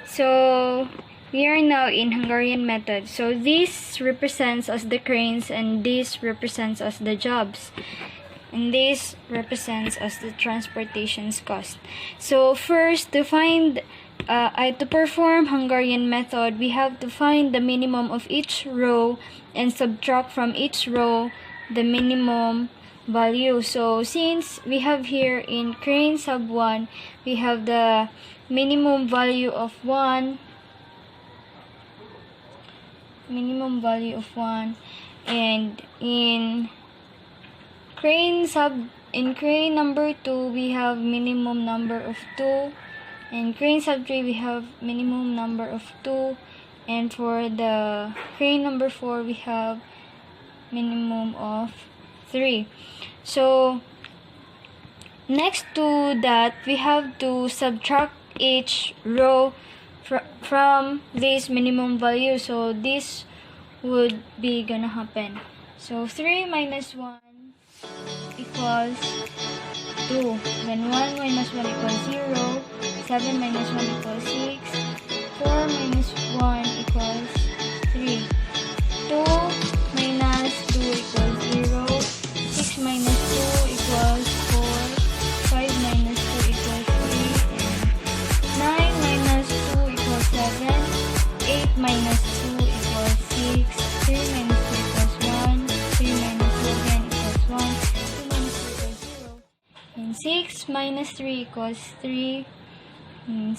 So we are now in Hungarian method. So this represents as the cranes and this represents as the jobs. And this represents as the transportation's cost. So first, to perform Hungarian method, we have to find the minimum of each row and subtract from each row the minimum value. So since we have here in crane sub 1, we have the minimum value of 1, and in crane number 2 we have minimum number of 2, and crane sub 3 we have minimum number of 2, and for the crane number 4 we have minimum of 3. So next to that, we have to subtract each row from this minimum value. So this would be gonna happen. So 3 minus 1 equals 2. Then 1 minus 1 equals 0. 7 minus 1 equals 6. 4 minus 1 equals 3. 2 minus 2 equals 0. 6 minus 2 equals 4. 5 minus 2 equals 3. And 9 minus 2 equals 7. 8 minus 2 equals 6. 3 minus 2 equals 1. 3 minus 2 again equals 1. 2 minus 2 equals 0. And 6 minus 3 equals 3. And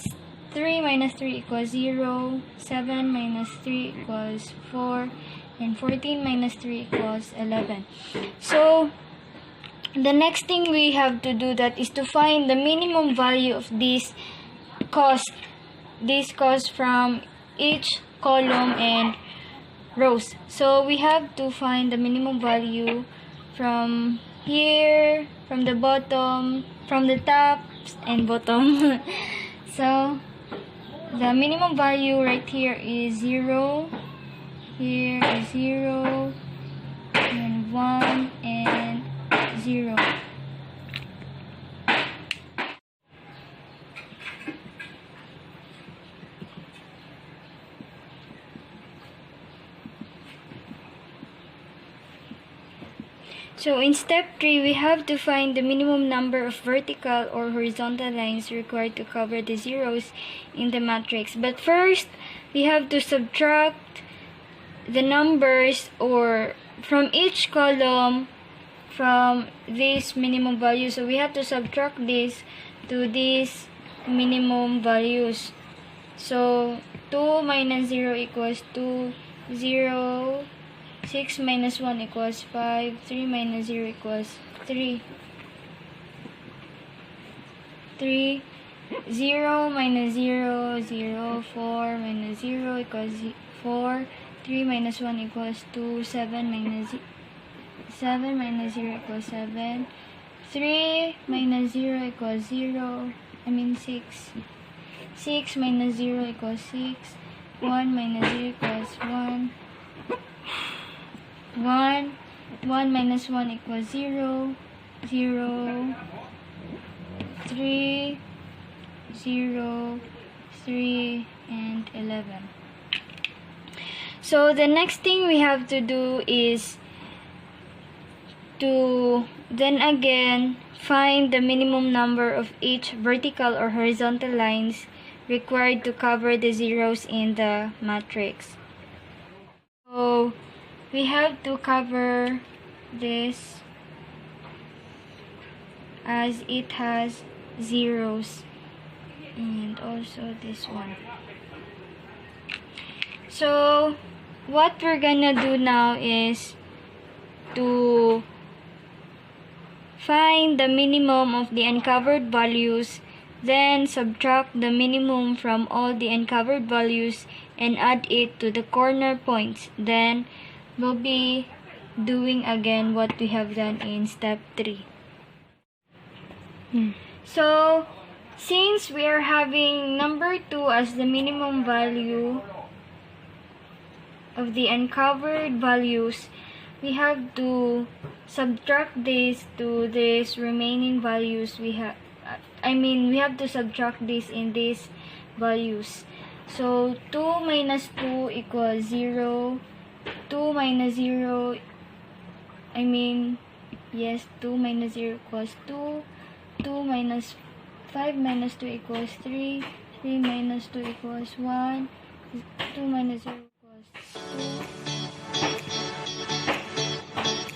3 minus 3 equals 0. 7 minus 3 equals 4. And 14 minus 3 equals 11. So the next thing we have to do that is to find the minimum value of this cost from each column and rows. So we have to find the minimum value from here, from the bottom, from the top and bottom. So the minimum value right here is 0. Here is 0, and 1, and 0. So in step 3, we have to find the minimum number of vertical or horizontal lines required to cover the zeros in the matrix. But first, we have to subtract the numbers or from each column from this minimum value. So we have to subtract this to these minimum values. So 2 minus 0 equals 2, 0, 6 minus 1 equals 5, 3 minus 0 equals 3, 3, 0 minus 0, 0, 4 minus 0 equals 4, 3 minus 1 equals 2, 7 minus 0 equals 7, 3 minus 0 equals 0, 6, 6 minus 0 equals 6, 1 minus 0 equals 1, 1 minus 1 equals 0, 0, 3, 0, 3, and 11. So the next thing we have to do is to then again find the minimum number of each vertical or horizontal lines required to cover the zeros in the matrix. So we have to cover this as it has zeros, and also this one. So what we're gonna do now is to find the minimum of the uncovered values, then subtract the minimum from all the uncovered values and add it to the corner points. Then we'll be doing again what we have done in step 3. So since we are having number 2 as the minimum value of the uncovered values, we have to subtract this to these remaining values we have. We have to subtract this in these values. So 2 minus 2 equals 0. 2 minus 0, yes, 2 minus 0 equals 2. 2 minus 5 minus 2 equals 3. 3 minus 2 equals 1. 2 minus 0 equals 2.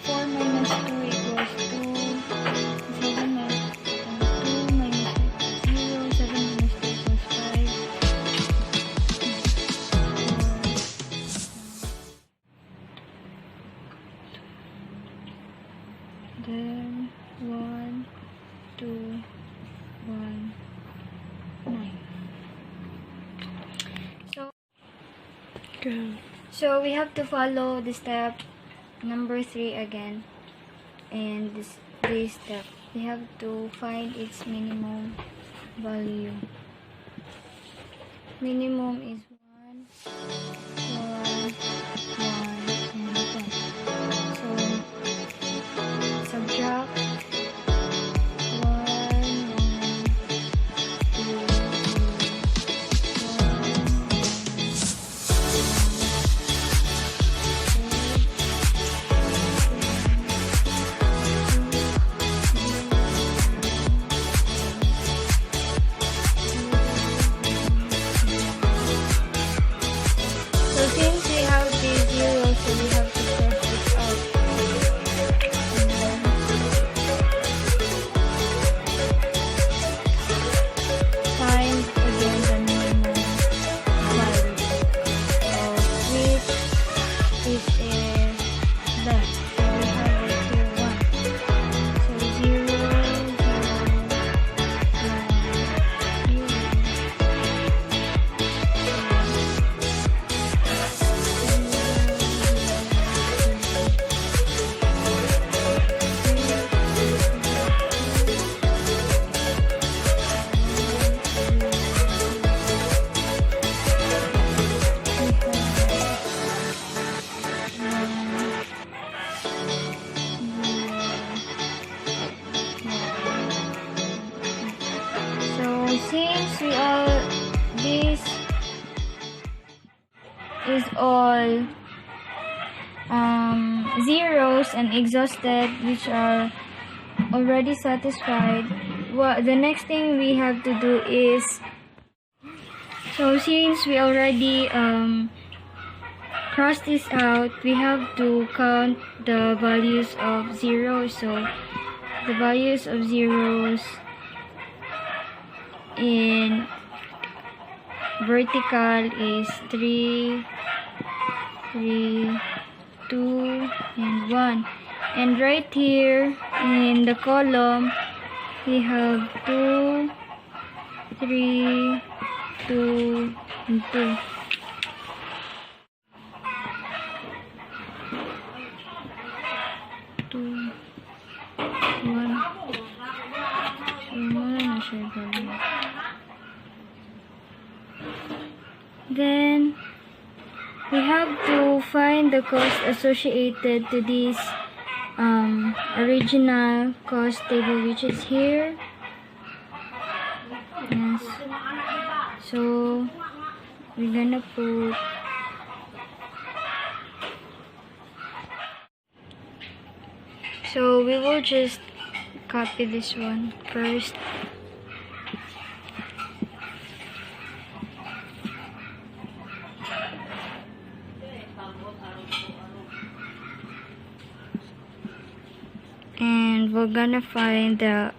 4 minus 2 equals 2. 7 minus 2 minus 2 equals 0. 7 minus 2 equals 5. Then 1, 2, 1, 9. So we have to follow the step number 3 again, and this step we have to find its minimum value. Minimum is 1, 1, 1, and 10. So subtract 1, 2, since this is all zeros and exhausted, which are already satisfied, the next thing we have to do is, so since we already crossed this out, we have to count the values of zeros. So the values of zeros in vertical is 3, 3, 2, and 1. And right here in the column, we have 2, 3, 2, and 2. Then we have to find the cost associated to this original cost table, which is here. Yes. So we're gonna put we will just copy this one first. And we're gonna find the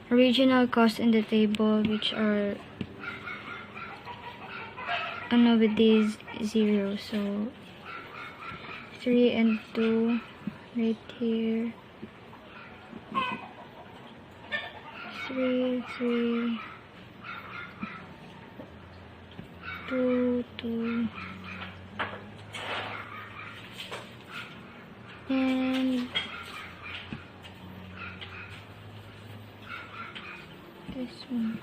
original cost in the table, which are with these zeros. So 3 and 2 right here. 3, 3, 2, 2, and this one.